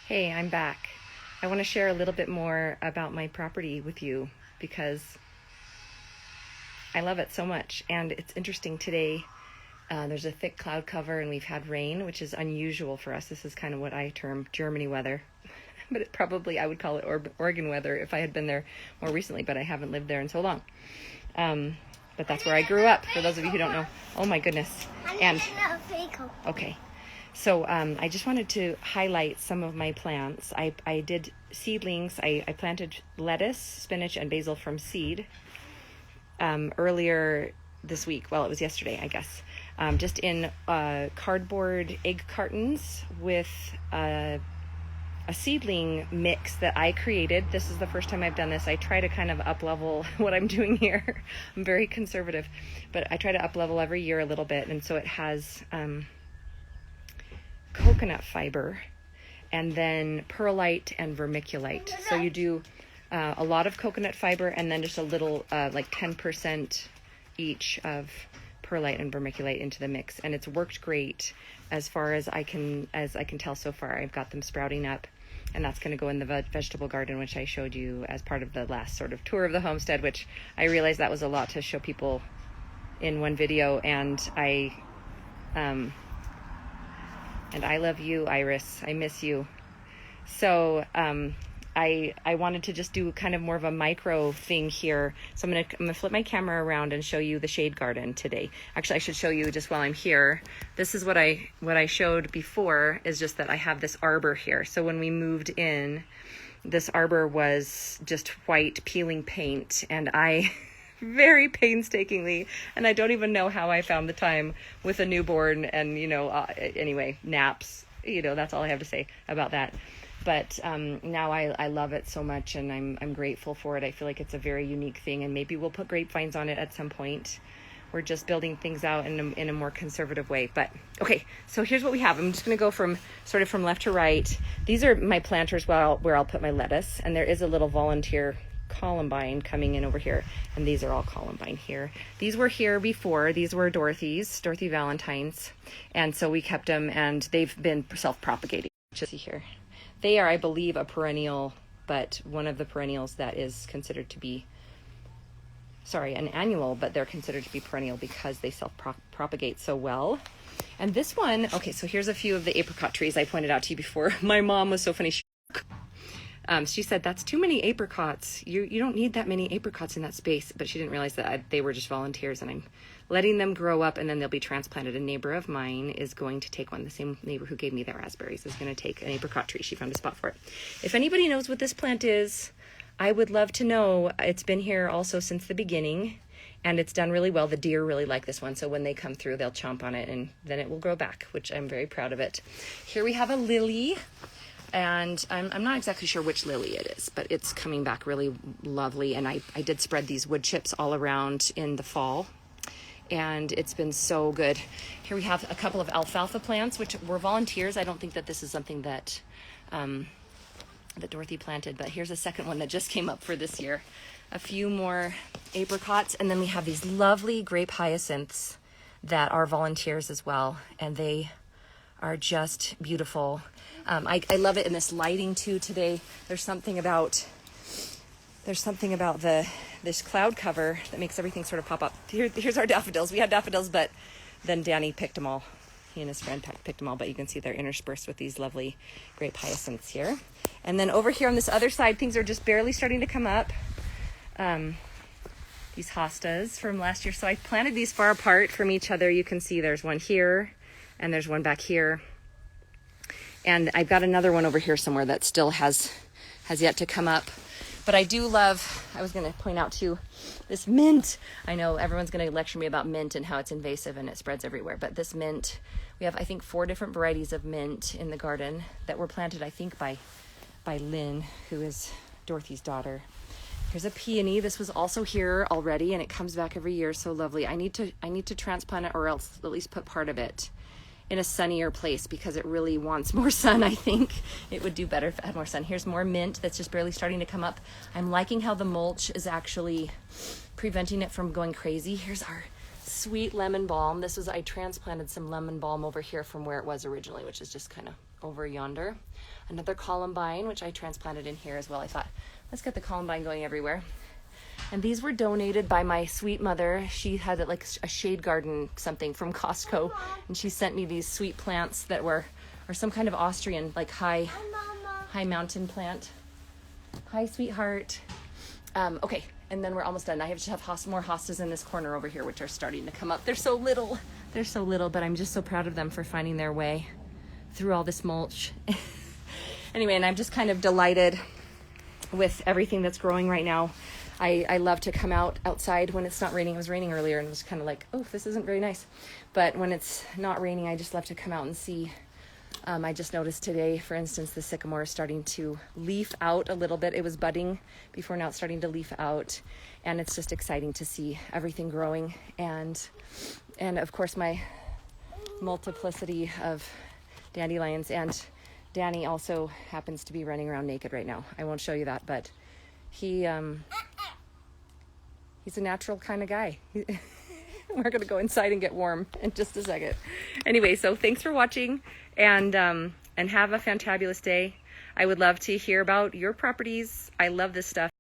Hey, I'm back. I want to share a little bit more about my property with you because I love it so much. And it's interesting today. There's a thick cloud cover and we've had rain, which is unusual for us. This is kind of what I term Germany weather. But I would call it Oregon weather if I had been there more recently, but I haven't lived there in so long. But that's where I grew up, for those of you who don't know. Oh my goodness. And okay. So I just wanted to highlight some of my plants. I did seedlings. I planted lettuce, spinach, and basil from seed earlier this week. Well, it was yesterday, I guess. Just in cardboard egg cartons with a seedling mix that I created. This is the first time I've done this. I try to kind of up-level what I'm doing here. I'm very conservative, but I try to up-level every year a little bit. And so it has coconut fiber and then perlite and vermiculite. So you do a lot of coconut fiber and then just a little, like 10% each of perlite and vermiculite into the mix. And it's worked great as far as I can tell so far. I've got them sprouting up. And that's going to go in the vegetable garden, which I showed you as part of the last sort of tour of the homestead, which I realized that was a lot to show people in one video. And I love you, Iris. I miss you. So I wanted to just do kind of more of a micro thing here. So I'm gonna flip my camera around and show you the shade garden today. Actually, I should show you just while I'm here. This is what I showed before, is just that I have this arbor here. So when we moved in, this arbor was just white peeling paint, and I very painstakingly, and I don't even know how I found the time with a newborn and, anyway, naps, that's all I have to say about that. But now I love it so much, and I'm grateful for it. I feel like it's a very unique thing, and maybe we'll put grapevines on it at some point. We're just building things out in a more conservative way. But okay, so here's what we have. I'm just going to go from left to right. These are my planters where I'll put my lettuce, and there is a little volunteer Columbine coming in over here, and these are all Columbine here. These were here before. These were Dorothy Valentines, and so we kept them, and they've been self-propagating. Just see here. They are, I believe, a perennial, but one of the perennials that is considered to be, an annual, but they're considered to be perennial because they self-propagate so well. And this one, okay, so here's a few of the apricot trees I pointed out to you before. My mom was so funny. She said, that's too many apricots. You don't need that many apricots in that space. But she didn't realize that they were just volunteers, and I'm letting them grow up, and then they'll be transplanted. A neighbor of mine is going to take one. The same neighbor who gave me their raspberries is going to take an apricot tree. She found a spot for it. If anybody knows what this plant is, I would love to know. It's been here also since the beginning, and it's done really well. The deer really like this one, so when they come through, they'll chomp on it, and then it will grow back, which I'm very proud of it. Here we have a lily. And I'm not exactly sure which lily it is, but it's coming back really lovely. And I did spread these wood chips all around in the fall, and it's been so good. Here we have a couple of alfalfa plants, which were volunteers. I don't think that this is something that that Dorothy planted, but here's a second one that just came up for this year. A few more apricots, and then we have these lovely grape hyacinths that are volunteers as well, and they are just beautiful. I love it in this lighting too today. There's something about this cloud cover that makes everything sort of pop up. Here's our daffodils. We had daffodils, but then Danny picked them all. He and his friend picked them all, but you can see they're interspersed with these lovely grape hyacinths here. And then over here on this other side, things are just barely starting to come up. These hostas from last year. So I planted these far apart from each other. You can see there's one here and there's one back here. And I've got another one over here somewhere that still has yet to come up. But I do love, I was going to point out too, this mint. I know everyone's going to lecture me about mint and how it's invasive and it spreads everywhere. But this mint, we have, I think, 4 different varieties of mint in the garden that were planted, I think, by Lynn, who is Dorothy's daughter. Here's a peony. This was also here already, and it comes back every year. So lovely. I need to transplant it, or else at least put part of it in a sunnier place, because it really wants more sun. I think it would do better if it had more sun. Here's more mint that's just barely starting to come up. I'm liking how the mulch is actually preventing it from going crazy. Here's our sweet lemon balm. I transplanted some lemon balm over here from where it was originally, which is just kind of over yonder. another Columbine, which I transplanted in here as well. I thought, let's get the Columbine going everywhere. And these were donated by my sweet mother. She had like a shade garden something from Costco, and she sent me these sweet plants that were, or some kind of Austrian, like high mountain plant. Hi, sweetheart. Okay, and then we're almost done. I just have more hostas in this corner over here, which are starting to come up. They're so little. They're so little, but I'm just so proud of them for finding their way through all this mulch. Anyway, and I'm just kind of delighted with everything that's growing right now. I love to come outside when it's not raining. It was raining earlier and it was kind of like, oh, this isn't very nice. But when it's not raining, I just love to come out and see. I just noticed today, for instance, the sycamore is starting to leaf out a little bit. It was budding before, now it's starting to leaf out. And it's just exciting to see everything growing. And of course, my multiplicity of dandelions. And Danny also happens to be running around naked right now. I won't show you that, but he's a natural kind of guy. We're going to go inside and get warm in just a second. Anyway, so thanks for watching, and have a fantabulous day. I would love to hear about your properties. I love this stuff.